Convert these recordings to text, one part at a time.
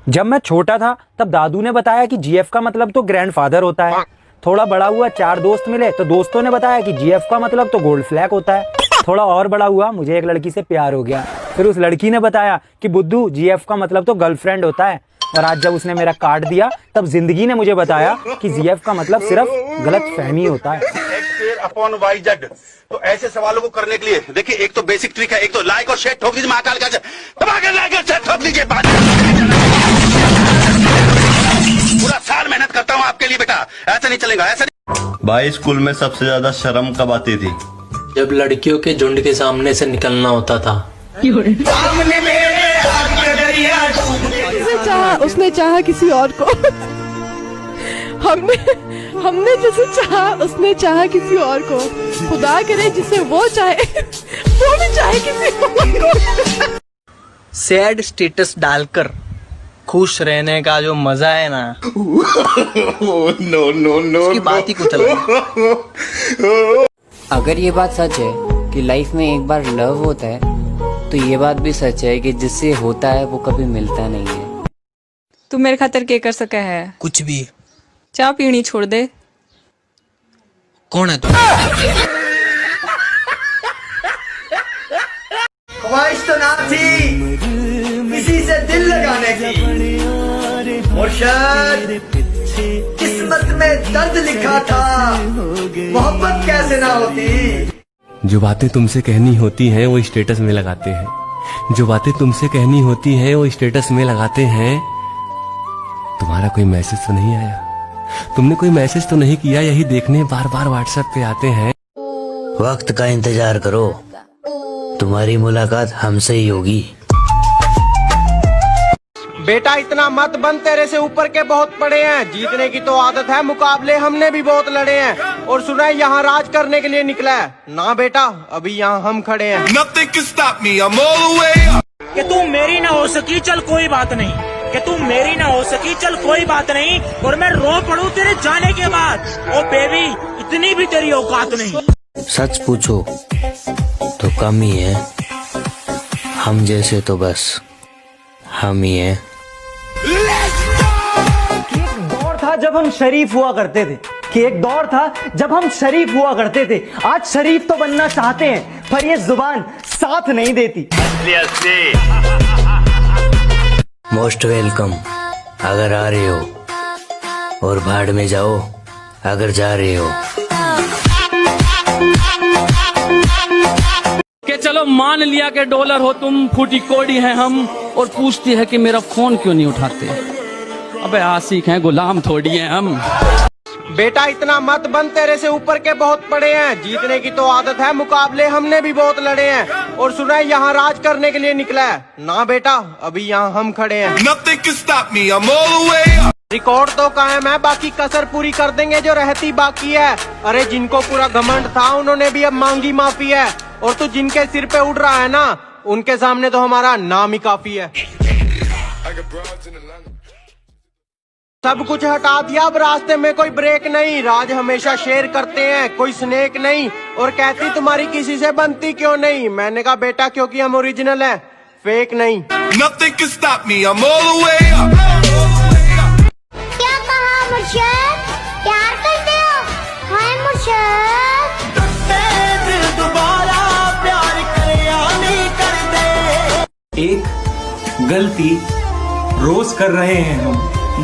जब मैं छोटा था तब दादू ने बताया कि जीएफ का मतलब तो ग्रैंडफादर होता है। थोड़ा बड़ा हुआ 4 दोस्त मिले तो दोस्तों ने बताया कि जीएफ का मतलब तो गोल्ड फ्लैग होता है। थोड़ा और बड़ा हुआ, मुझे एक लड़की से प्यार हो गया। फिर उस लड़की ने बताया कि बुद्धू जीएफ का मतलब तो गर्लफ्रेंड होता है। और आज जब उसने मेरा काट दिया तब जिंदगी ने मुझे बताया कि जीएफ का मतलब सिर्फ गलत फहमी होता है। तो ऐसे सवालों को करने के लिए देखिए, एक तो बेसिक ट्रिक है, एक तो लाइक और शेयर ठोक लीजिए, महाकाल का लाइक और शेयर ठोक लीजिए। पूरा साल मेहनत करता हूँ आपके लिए बेटा, ऐसा नहीं चलेगा, ऐसा नहीं। भाई स्कूल में सबसे ज्यादा शर्म कब आती थी? जब लड़कियों के झुंड के सामने से निकलना होता था। उसने चाहा किसी और को। हमने जिसे चाहा उसने चाहा किसी और को। खुदा करे जिसे वो चाहे वो भी चाहे किसी और को। सैड स्टेटस डालकर खुश रहने का जो मजा है ना, नो उसकी बात ही कुछ अलग है। अगर ये बात सच है कि लाइफ में एक बार लव होता है, तो ये बात भी सच है कि जिससे होता है वो कभी मिलता नहीं है। तू मेरे खातिर क्या कर सका है? कुछ भी। चाय पीनी छोड़ दे। कौन है तू? ख्वाहिश तो ना थी किसी से दिल लगाने की, मुर्शद किस्मत में दर्द लिखा था, मोहब्बत कैसे ना होती। जो बातें तुमसे कहनी होती हैं वो स्टेटस में लगाते हैं। जो बातें तुमसे कहनी होती हैं वो स्टेटस में लगाते हैं। तुम्हारा कोई मैसेज तो नहीं आया? तुमने कोई मैसेज तो नहीं किया? यही देखने बार बार व्हाट्सएप पे आते हैं। वक्त का इंतजार करो, तुम्हारी मुलाकात हमसे ही होगी। बेटा इतना मत बन, तेरे से ऊपर के बहुत बड़े हैं। जीतने की तो आदत है, मुकाबले हमने भी बहुत लड़े हैं। और सुना है यहाँ राज करने के लिए निकला है ना बेटा, अभी यहाँ हम खड़े हैं। Nothing can stop me, I'm all the way up. कि तू मेरी ना हो सकी चल कोई बात नहीं, कि तू मेरी ना हो सकी चल कोई बात नहीं, और मैं रो पड़ूं तेरे जाने के बाद। ओ बेबी इतनी भी तेरी औकात नहीं। सच पूछो तो कम ही है, हम जैसे तो बस हम ही हैं। एक दौर था जब हम शरीफ हुआ करते थे, कि एक दौर था जब हम शरीफ हुआ करते थे। आज शरीफ तो बनना चाहते हैं पर ये जुबान साथ नहीं देती। मोस्ट वेलकम अगर आ रहे हो, और भाड़ में जाओ अगर जा रहे हो। कि चलो मान लिया कि डॉलर हो तुम, फूटी कोड़ी है हम, और पूछती है कि मेरा फोन क्यों नहीं उठाते। अबे आशिक हैं, गुलाम थोड़ी हैं हम। बेटा इतना मत बन, तेरे से ऊपर के बहुत बड़े हैं। जीतने की तो आदत है, मुकाबले हमने भी बहुत लड़े हैं। और सुना है यहाँ राज करने के लिए निकला है ना बेटा, अभी यहाँ हम खड़े हैं। Nothing can stop me, I'm all the way up. Record तो कायम है, बाकी कसर पूरी कर देंगे जो रहती बाकी है। अरे जिनको पूरा घमंड था उन्होंने भी अब मांगी माफी है। और तू जिनके सिर पे उड़ रहा है ना, उनके सामने तो हमारा नाम ही काफी है। सब कुछ हटा दिया, अब रास्ते में कोई ब्रेक नहीं। राज हमेशा शेयर करते हैं, कोई स्नेक नहीं। और कहती तुम्हारी किसी से बनती क्यों नहीं? मैंने कहा बेटा क्योंकि हम ओरिजिनल है, फेक नहीं। Nothing can stop me, I'm all the way up. क्या कहा मुर्शद? प्यार करते हो? हाय मुर्शद। दोबारा प्यार करे या नहीं कर दे। एक गलती रोज कर रहे हैं हम,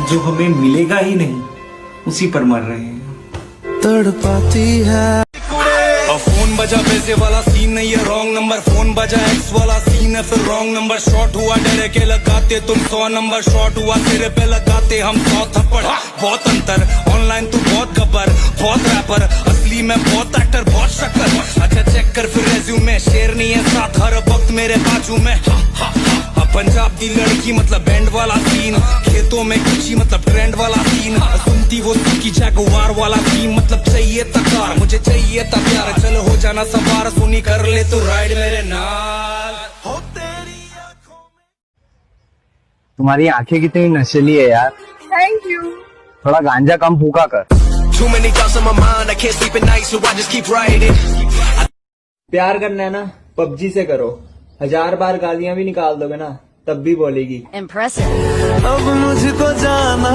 जो हमें मिलेगा ही नहीं, उसी पर मर रहे हैं। तड़पाती है। फोन बजा पैसे वाला सीन नहीं है, रॉन्ग नंबर। फोन बजा एक्स वाला सीन है, फिर रॉन्ग नंबर। शॉर्ट हुआ डरे के लगाते तुम 100 नंबर, शॉर्ट हुआ तेरे पे लगाते हम 100 थप्पड़। बहुत अंतर, ऑनलाइन तू बहुत गब्बर, बहुत रैपर, असली में बहुत एक्टर, बहुत शक्कर। अच्छा चेक कर फिर रेज्यूमे, शेर नहीं है साथ हर वक्त मेरे बाजू में। पंजाब की लड़की मतलब बैंड वाला सीन, खेतों में कुची मतलब ट्रेंड वाला सीन। सुनती वो की जगुआर वाला थीम, मतलब चाहिए तकार मुझे चाहिए था प्यार। चलो हो जाना सवार, सुनी कर ले तो राइड मेरे नाल। हो तेरी आंखों में। तुम्हारी आंखें कितनी नशीली है यार। Thank you. थोड़ा गांजा कम फूका कर। प्यार करना है ना, पबजी से करो। 1000 बार गालियां भी निकाल दोगे ना तब भी बोलेगी। Impressive. अब मुझको जाना